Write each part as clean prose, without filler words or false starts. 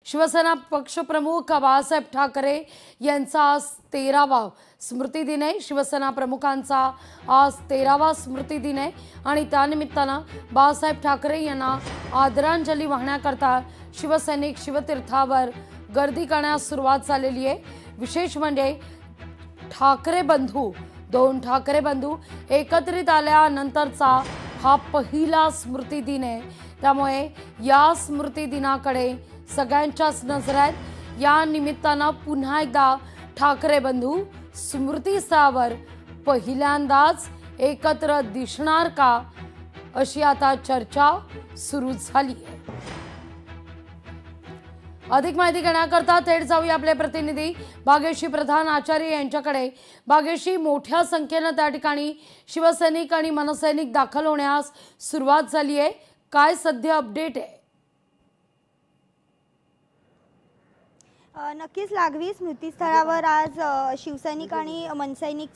शिवसेना पक्षप्रमुख बाळासाहेब ठाकरे यांचा आज 13वा स्मृतिदिन आहे। शिवसेना प्रमुखांचा आज 13वा स्मृतिदिन आहे आणि त्यानिमित्तानं बाळासाहेब ठाकरे यांना आदरांजली वाहण्याकरता शिवसैनिक शिवतीर्थावर गर्दी करण्यास सुरुवात झालेली आहे। विशेष म्हणजे ठाकरे बंधू दोन ठाकरे बंधू एकत्रित आल्यानंतरचा हा पहिला स्मृतिदिन आहे, त्यामुळे या स्मृतिदिनाकडे सगळ्यांच्याच नजरा आहेत। या निमित्तानं पुन्हा एकदा ठाकरे बंधू स्मृतिस्थळावर पहिल्यांदाच एकत्र दिसणार का, अशी आता चर्चा सुरू झाली आहे। अधिक माहिती घेण्याकरता थेट जाऊया आपले प्रतिनिधी भाग्यश्री प्रधान आचार्य यांच्याकडे। भाग्यश्री, मोठ्या संख्येने त्या ठिकाणी शिवसैनिक आणि मनसैनिक दाखल होण्यास सुरुवात झाली आहे, काय सध्या अपडेट आहे? नक्कीच लागवी स्मृतिस्थळावर आज शिवसैनिक आणि मनसैनिक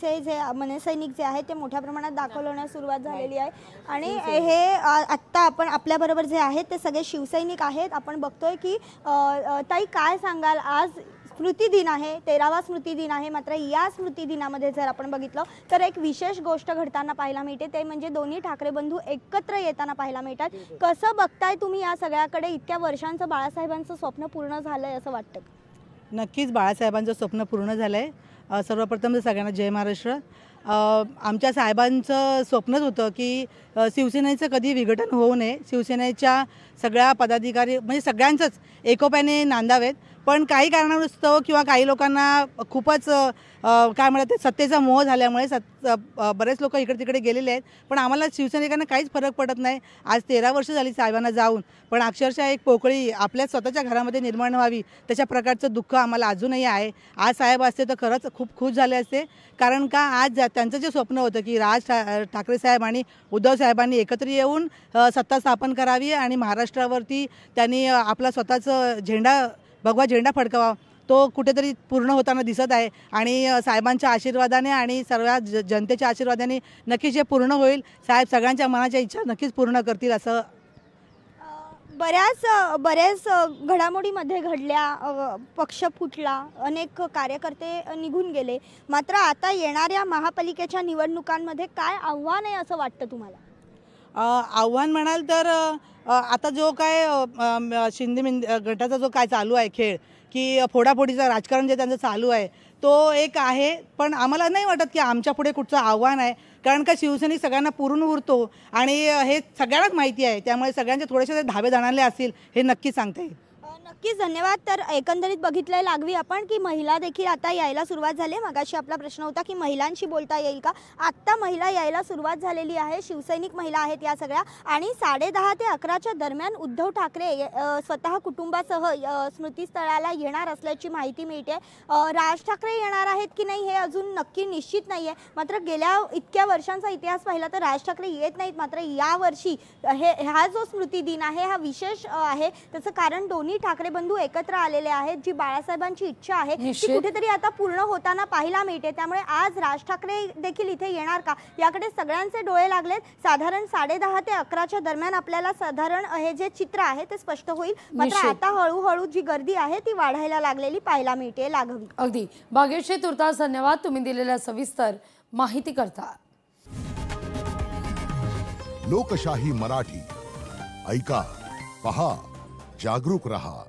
जे आहेत ते मोठ्या प्रमाणात दाखल होण्यास सुरुवात झालेली आहे। आणि हे आत्ता आपण आपल्याबरोबर जे आहेत ते सगळे शिवसैनिक आहेत। आपण बघतोय की ताई, काय सांगाल, आज स्मृतिदिन आहे, 13वा स्मृतिदिन आहे, मात्र या स्मृतिदिनामध्ये जर आपण बघितलं तर एक विशेष गोष्ट घडताना पाहायला मिळते, ते म्हणजे दोन्ही ठाकरे बंधू एकत्र येताना पाहायला मिळतात। कसं बघताय तुम्ही या सगळ्याकडे? इतक्या वर्षांचं बाळासाहेबांचं स्वप्न पूर्ण झालंय असं वाटतं? नक्कीच बाळासाहेबांचं स्वप्न पूर्ण झालं आहे। सर्वप्रथम सगळ्यांना जय महाराष्ट्र। आमच्या साहेबांचं स्वप्नच होतं की शिवसेनेचं कधी विघटन होऊ नये, शिवसेनेच्या सगळ्या पदाधिकारी म्हणजे सगळ्यांचंच एकोप्याने नांदावेत। पण काही कारणास्तव किंवा काही लोकांना खूपच काय म्हणतात सत्तेचा मोह झाल्यामुळे बरेच लोक इकडे तिकडे गेलेले आहेत, पण आम्हाला शिवसैनिकांना काहीच फरक पडत नाही। आज 13 वर्ष झाली साहेबांना जाऊन, पण अक्षरशः एक पोकळी आपल्या स्वतःच्या घरामध्ये निर्माण व्हावी तशा प्रकारचं दुःख आम्हाला अजूनही आहे। आज साहेब असते तर खरंच खूप खुश झाले असते, कारण का आज त्यांचं जे स्वप्न होतं की राज ठाकरे साहेब आणि उद्धव साहेबांनी एकत्र येऊन सत्ता स्थापन करावी आणि महाराष्ट्रावरती त्यांनी आपला स्वतःचा भगवा झेंडा फडकावा, तो कुठेतरी पूर्ण होताना दिसत आहे। आणि साहेबांच्या आशीर्वादाने आणि सर्व जनतेच्या आशीर्वादाने नक्कीच हे पूर्ण होईल। साहेब सगळ्यांच्या मनाच्या इच्छा नक्कीच पूर्ण करतील असं बऱ्याच घडामोडीमध्ये घडल्या, पक्ष फुटला, अनेक कार्यकर्ते निघून गेले, मात्र आता येणाऱ्या महापालिकेच्या निवडणुकांमध्ये काय आव्हान आहे असं वाटतं तुम्हाला? आव्हान म्हणाल तर आता जो काय शिंदे गटाचा जो काय चालू आहे खेळ, की फोडाफोडीचं राजकारण जे त्यांचं चालू आहे तो एक आहे, पण आम्हाला नाही वाटत की आमच्या पुढे कुठचं आव्हान आहे, कारण का शिवसैनिक सगळ्यांना पुरून उरतो आणि हे सगळ्यांनाच माहिती आहे, त्यामुळे सगळ्यांचे थोडेसे धाबे जाणारे असतील हे नक्की सांगता येईल। नक्कीच, धन्यवाद। तर एकंदरीत बघितलंय लागवी आपण की महिला देखील आता यायला सुरुवात झाली। मगाशी आपला प्रश्न होता की महिलांशी बोलता येईल का, आत्ता महिला यायला सुरुवात झालेली आहे। शिवसैनिक महिला आहेत या सगळ्या, आणि 10:30 ते 11च्या दरम्यान उद्धव ठाकरे स्वतः कुटुंबासह स्मृतिस्थळाला येणार असल्याची माहिती मिळते। राज ठाकरे येणार आहेत की नाही हे अजून नक्की निश्चित नाही आहे, मात्र गेल्या इतक्या वर्षांचा इतिहास पाहिला तर राज ठाकरे येत नाहीत, मात्र यावर्षी हा जो स्मृतिदिन आहे हा विशेष आहे। त्याचं कारण दोन्ही ठाकरे बंधू एकत्र आलेले आहेत, जी बाळासाहेबांची इच्छा आहे ती कुठेतरी आता पूर्ण होताना पाहायला मिळते। त्यामुळे आज राज ठाकरे देखील इथे येणार का, याकडे सगळ्यांचे डोळे लागलेत। साधारण 10:30 ते 11च्या दरम्यान आपल्याला साधारण हे जे चित्र आहे ते स्पष्ट होईल, मात्र आता हळूहळू जी गर्दी आहे ती वाढायला लागलेली पाहायला मिळते। लागवी अगदी भाग्यश्री, तुर्तास धन्यवाद तुम्ही दिलेल्या सविस्तर माहिती करता। लोकशाही मराठी ऐका, पहा, जागरूक रहा।